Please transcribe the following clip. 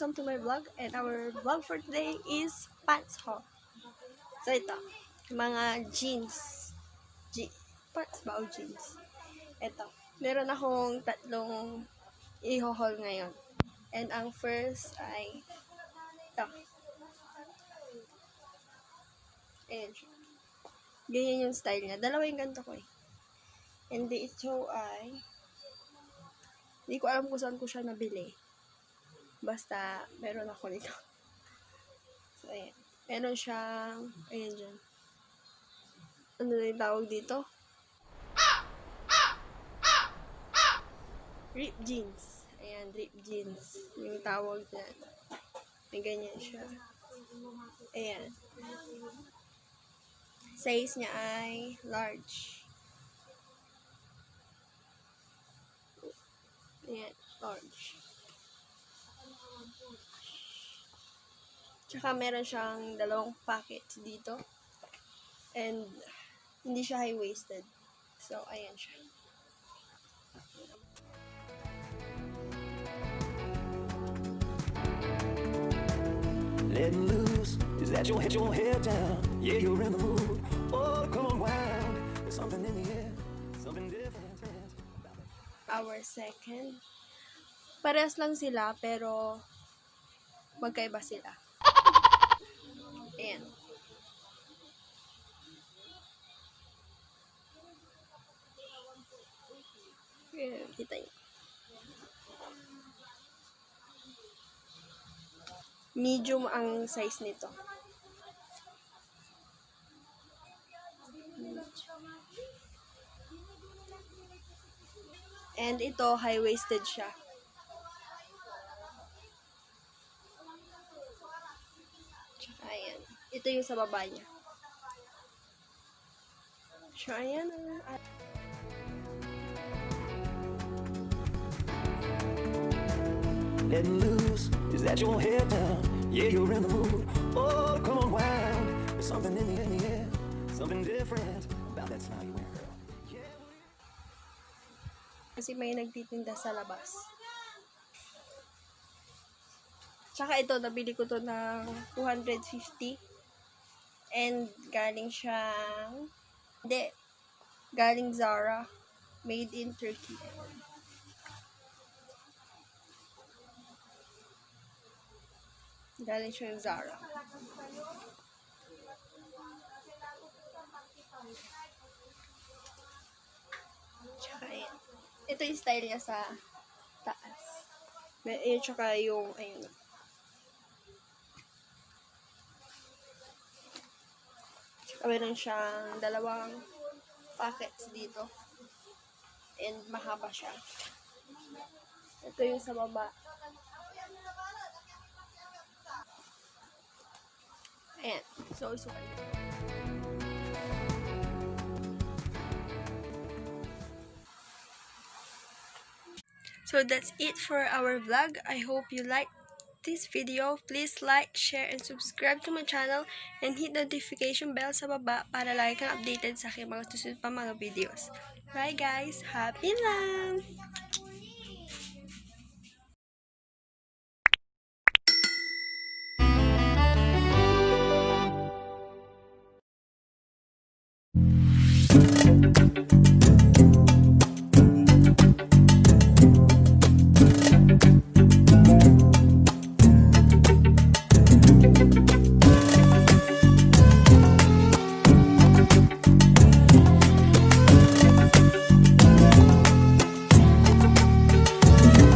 welcome to my vlog. And our vlog for today is pants haul. So ito, mga jeans. Pants ba o jeans? Ito, meron akong tatlong i-haul ngayon. And ang first ay ito. Ayan siya. Ganyan yung style niya. Dalawa yung ganito ko eh. And ito ay hindi ko alam kung saan ko siya nabili. Basta, meron ako nito. So, ayan. Meron siyang, ayan dyan. Ano na yung tawag dito? Rip jeans. Ayan, rip jeans. Yung tawag dyan. May ganyan siya. Ayan. Size niya ay large. Ayan, large. Tsaka meron siyang dalawang pockets dito. And hindi siya high-waisted. So, ayan siya. Letting loose, is that your head down? Yeah, you're in the mood. Oh, come on, wild. There's something in the air, something different about it. Our second. Parehas lang sila, pero magkaiba sila. Ayan. Ayan, kita niyo. Medium ang size nito. And ito, high-waisted siya. Tsaka ayan. Ito yung sa baba niya. So, ayan. Letting loose, is that your head down? Yeah, you're in the mood. Oh, come on, wild. There's something in the air, something different about that smile you wear, girl. Yeah. Kasi may nagtitinda sa labas. Tsaka ito, nabili ko to ng 250. And galing siyang, galing Zara. Made in Turkey. Galing siyang Zara. Tsaka yan. Ito yung style niya sa taas. Tsaka yung, ayun. Tsaka meron siyang dalawang pockets dito. And mahaba siya. Ito yung sa baba. Ayan. So, isukat nyo. So, that's it for our vlog. I hope you liked this video. Please like, share, and subscribe to my channel. And hit the notification bell sa baba para lagi kang updated sa aking mga susunod pa mga videos. Bye guys! Happy lang!